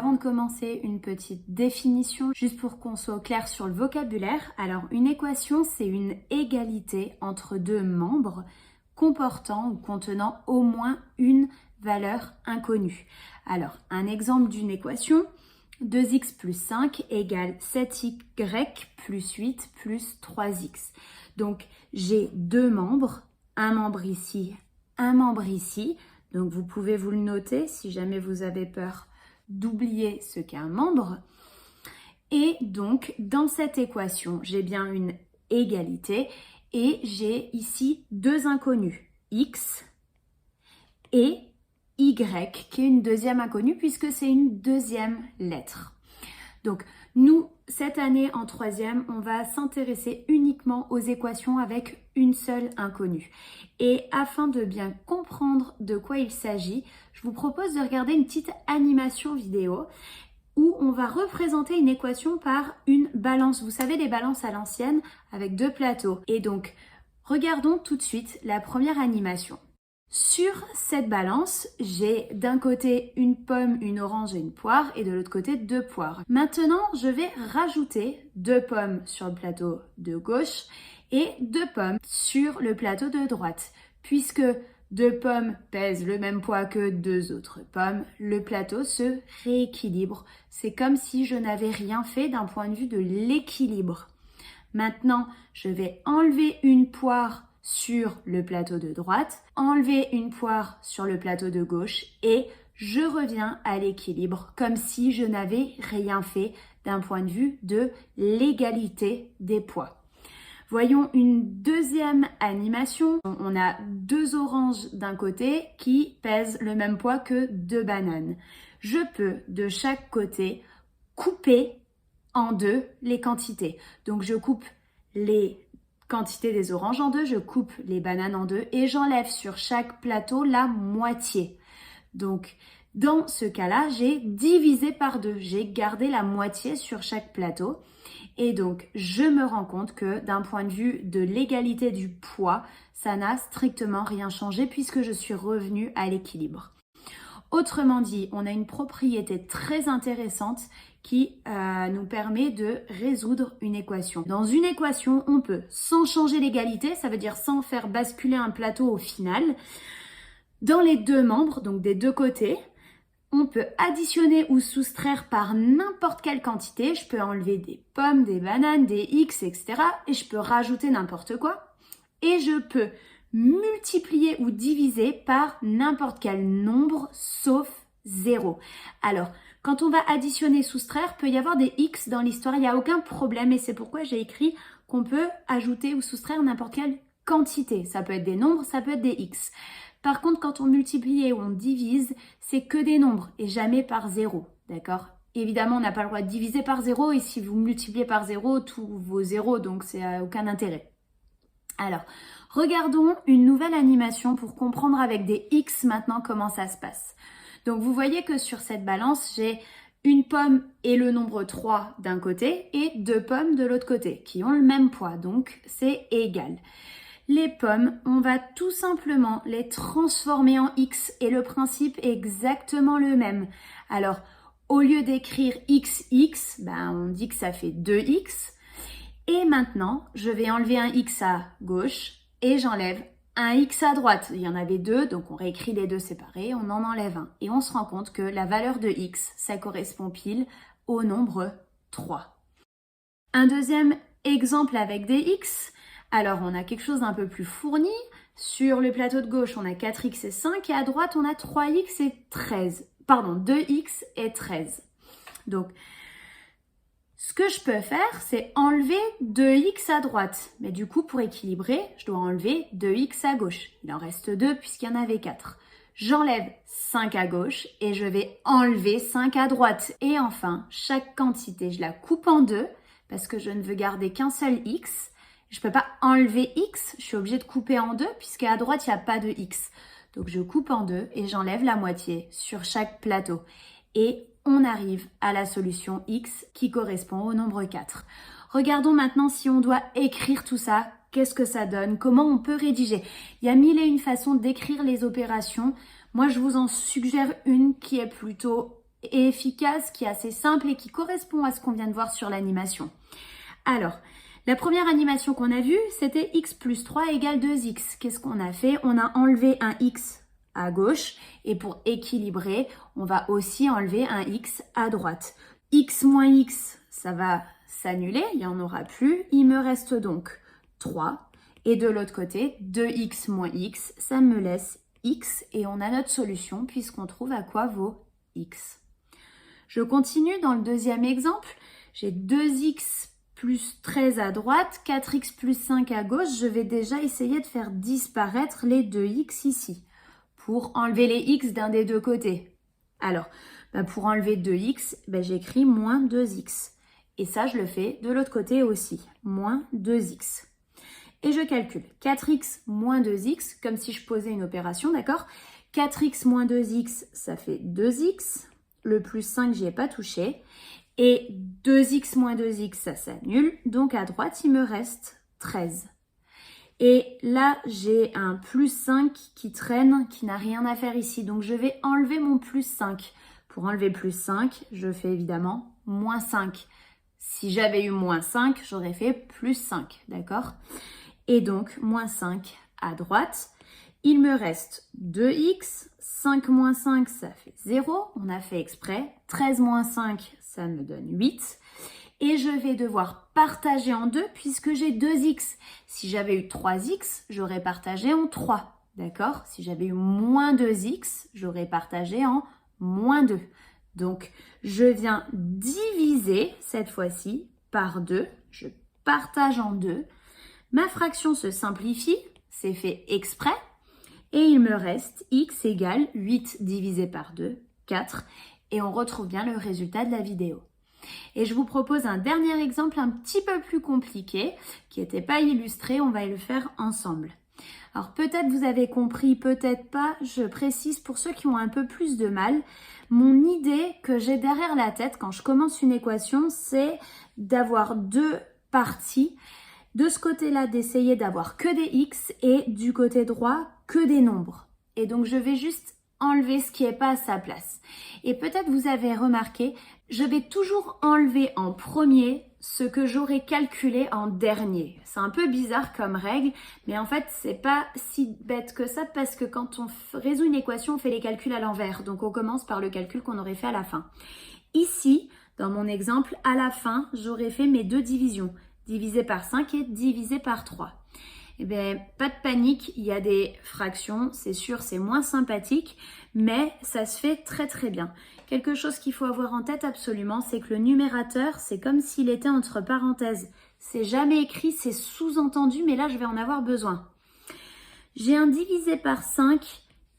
avant de commencer, une petite définition, juste pour qu'on soit au clair sur le vocabulaire. Alors, une équation, c'est une égalité entre deux membres comportant ou contenant au moins une valeur inconnue. Alors, un exemple d'une équation, 2x plus 5 égale 7y plus 8 plus 3x. Donc, j'ai deux membres, un membre ici, un membre ici. Donc, vous pouvez vous le noter si jamais vous avez peur d'oublier ce qu'est un membre. Et donc, dans cette équation, j'ai bien une égalité et j'ai ici deux inconnus, x et y, qui est une deuxième inconnue puisque c'est une deuxième lettre. Donc, nous, cette année en troisième, on va s'intéresser uniquement aux équations avec une seule inconnue. Et afin de bien comprendre de quoi il s'agit, je vous propose de regarder une petite animation vidéo où on va représenter une équation par une balance. Vous savez, les balances à l'ancienne avec deux plateaux. Et donc, regardons tout de suite la première animation. Sur cette balance, j'ai d'un côté une pomme, une orange et une poire et de l'autre côté deux poires. Maintenant, je vais rajouter deux pommes sur le plateau de gauche et deux pommes sur le plateau de droite. Puisque deux pommes pèsent le même poids que deux autres pommes, le plateau se rééquilibre. C'est comme si je n'avais rien fait d'un point de vue de l'équilibre. Maintenant, je vais enlever une poire sur le plateau de droite, enlever une poire sur le plateau de gauche et je reviens à l'équilibre comme si je n'avais rien fait d'un point de vue de l'égalité des poids. Voyons une deuxième animation. On a deux oranges d'un côté qui pèsent le même poids que deux bananes. Je peux de chaque côté couper en deux les quantités. Donc je coupe les quantité des oranges en deux, je coupe les bananes en deux et j'enlève sur chaque plateau la moitié. Donc, dans ce cas-là, j'ai divisé par deux. J'ai gardé la moitié sur chaque plateau. Et donc, je me rends compte que d'un point de vue de l'égalité du poids, ça n'a strictement rien changé puisque je suis revenue à l'équilibre. Autrement dit, on a une propriété très intéressante qui nous permet de résoudre une équation. Dans une équation, on peut, sans changer l'égalité, ça veut dire sans faire basculer un plateau au final, dans les deux membres, donc des deux côtés, on peut additionner ou soustraire par n'importe quelle quantité. Je peux enlever des pommes, des bananes, des x, etc. Et je peux rajouter n'importe quoi. Et je peux multiplier ou diviser par n'importe quel nombre sauf 0. Alors, quand on va additionner, soustraire, peut y avoir des x dans l'histoire, il n'y a aucun problème et c'est pourquoi j'ai écrit qu'on peut ajouter ou soustraire n'importe quelle quantité. Ça peut être des nombres, ça peut être des x. Par contre, quand on multiplie et on divise, c'est que des nombres et jamais par 0, d'accord? Évidemment, on n'a pas le droit de diviser par 0 et si vous multipliez par 0, tous vos zéros, donc c'est aucun intérêt. Alors, regardons une nouvelle animation pour comprendre avec des x maintenant comment ça se passe. Donc, vous voyez que sur cette balance, j'ai une pomme et le nombre 3 d'un côté et deux pommes de l'autre côté qui ont le même poids, donc c'est égal. Les pommes, on va tout simplement les transformer en x et le principe est exactement le même. Alors, au lieu d'écrire xx, on dit que ça fait 2x. Et maintenant, je vais enlever un x à gauche et j'enlève un x à droite. Il y en avait deux, donc on réécrit les deux séparés, on en enlève un. Et on se rend compte que la valeur de x, ça correspond pile au nombre 3. Un deuxième exemple avec des x. Alors, on a quelque chose d'un peu plus fourni. Sur le plateau de gauche, on a 4x et 5 et à droite, on a 3x et 13. Pardon, 2x et 13. Donc, ce que je peux faire, c'est enlever 2x à droite. Mais du coup, pour équilibrer, je dois enlever 2x à gauche. Il en reste 2 puisqu'il y en avait 4. J'enlève 5 à gauche et je vais enlever 5 à droite. Et enfin, chaque quantité, je la coupe en deux parce que je ne veux garder qu'un seul x. Je ne peux pas enlever x, je suis obligée de couper en deux puisqu'à droite, il n'y a pas de x. Donc, je coupe en deux et j'enlève la moitié sur chaque plateau. Et on arrive à la solution x qui correspond au nombre 4. Regardons maintenant si on doit écrire tout ça. Qu'est-ce que ça donne? Comment on peut rédiger? Il y a mille et une façons d'écrire les opérations. Moi, je vous en suggère une qui est plutôt efficace, qui est assez simple et qui correspond à ce qu'on vient de voir sur l'animation. Alors, la première animation qu'on a vue, c'était x plus 3 égale 2x. Qu'est-ce qu'on a fait? On a enlevé un x à gauche et pour équilibrer, on va aussi enlever un x à droite. X moins x, ça va s'annuler, il n'y en aura plus. Il me reste donc 3. Et de l'autre côté, 2x moins x, ça me laisse x et on a notre solution puisqu'on trouve à quoi vaut x. Je continue dans le deuxième exemple. J'ai 2x plus 13 à droite, 4x plus 5 à gauche. Je vais déjà essayer de faire disparaître les 2x ici pour enlever les x d'un des deux côtés. Alors, pour enlever 2x, j'écris moins 2x. Et ça, je le fais de l'autre côté aussi, moins 2x. Et je calcule 4x moins 2x, comme si je posais une opération, d'accord? 4x moins 2x, ça fait 2x. Le plus 5, j'y ai pas touché. Et 2x moins 2x, ça s'annule. Donc à droite, il me reste 13. Et là, j'ai un plus 5 qui traîne, qui n'a rien à faire ici. Donc je vais enlever mon plus 5. Pour enlever plus 5, je fais évidemment moins 5. Si j'avais eu moins 5, j'aurais fait plus 5, d'accord? Et donc, moins 5 à droite. Il me reste 2x. 5 moins 5, ça fait 0. On a fait exprès. 13 moins 5, ça me donne 8. Et je vais devoir partager en 2 puisque j'ai 2x. Si j'avais eu 3x, j'aurais partagé en 3. D'accord? Si j'avais eu moins 2x, j'aurais partagé en moins 2. Donc, je viens diviser cette fois-ci par 2. Je partage en 2. Ma fraction se simplifie, c'est fait exprès, et il me reste x égale 8 divisé par 2, 4, et on retrouve bien le résultat de la vidéo. Et je vous propose un dernier exemple un petit peu plus compliqué, qui n'était pas illustré, on va le faire ensemble. Alors peut-être vous avez compris, peut-être pas, je précise pour ceux qui ont un peu plus de mal, mon idée que j'ai derrière la tête quand je commence une équation, c'est d'avoir deux parties. De ce côté-là, d'essayer d'avoir que des x et du côté droit, que des nombres. Et donc, je vais juste enlever ce qui n'est pas à sa place. Et peut-être vous avez remarqué, je vais toujours enlever en premier ce que j'aurais calculé en dernier. C'est un peu bizarre comme règle, mais en fait, c'est pas si bête que ça parce que quand on résout une équation, on fait les calculs à l'envers. Donc, on commence par le calcul qu'on aurait fait à la fin. Ici, dans mon exemple, à la fin, j'aurais fait mes deux divisions. Divisé par 5 et divisé par 3. Eh bien, pas de panique, il y a des fractions, c'est sûr, c'est moins sympathique, mais ça se fait très très bien. Quelque chose qu'il faut avoir en tête absolument, c'est que le numérateur, c'est comme s'il était entre parenthèses. C'est jamais écrit, c'est sous-entendu, mais là, je vais en avoir besoin. J'ai un divisé par 5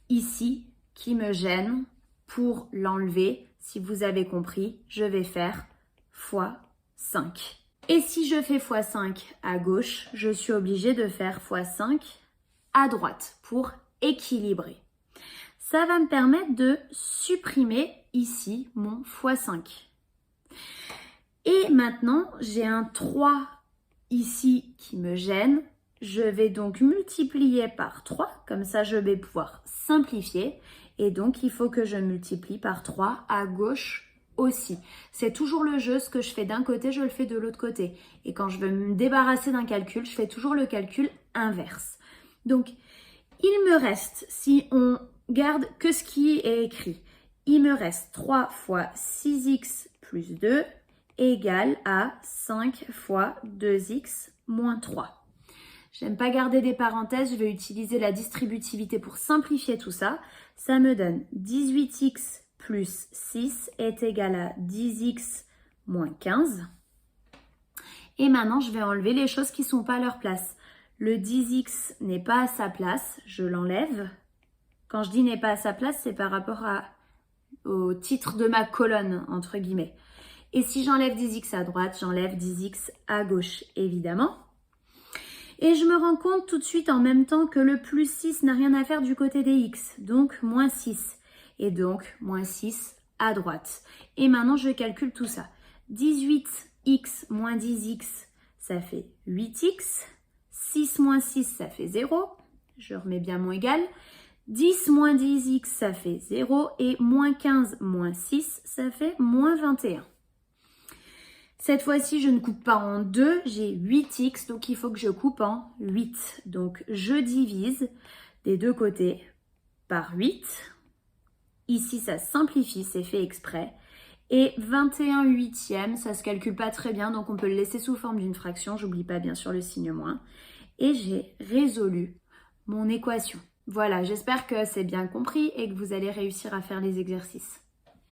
ici qui me gêne. Pour l'enlever, si vous avez compris, je vais faire fois 5. Et si je fais x5 à gauche, je suis obligée de faire x5 à droite pour équilibrer. Ça va me permettre de supprimer ici mon x5. Et maintenant, j'ai un 3 ici qui me gêne. Je vais donc multiplier par 3, comme ça je vais pouvoir simplifier. Et donc, il faut que je multiplie par 3 à gauche aussi. C'est toujours le jeu, ce que je fais d'un côté, je le fais de l'autre côté. Et quand je veux me débarrasser d'un calcul, je fais toujours le calcul inverse. Donc, il me reste, si on garde que ce qui est écrit, il me reste 3 fois 6x plus 2 égale à 5 fois 2x moins 3. J'aime pas garder des parenthèses, je vais utiliser la distributivité pour simplifier tout ça. Ça me donne 18x plus 6 est égal à 10x moins 15. Et maintenant, je vais enlever les choses qui ne sont pas à leur place. Le 10x n'est pas à sa place, je l'enlève. Quand je dis n'est pas à sa place, c'est par rapport au titre de ma colonne, entre guillemets. Et si j'enlève 10x à droite, j'enlève 10x à gauche, évidemment. Et je me rends compte tout de suite en même temps que le plus 6 n'a rien à faire du côté des x, donc moins 6. Et donc, moins 6 à droite. Et maintenant, je calcule tout ça. 18x moins 10x, ça fait 8x. 6 moins 6, ça fait 0. Je remets bien mon égal. 10 moins 10x, ça fait 0. Et moins 15 moins 6, ça fait moins 21. Cette fois-ci, je ne coupe pas en 2, j'ai 8x, donc il faut que je coupe en 8. Donc, je divise des deux côtés par 8. Ici, ça simplifie, c'est fait exprès. Et 21 huitièmes, ça se calcule pas très bien, donc on peut le laisser sous forme d'une fraction. J'oublie pas bien sûr le signe moins. Et j'ai résolu mon équation. Voilà, j'espère que c'est bien compris et que vous allez réussir à faire les exercices.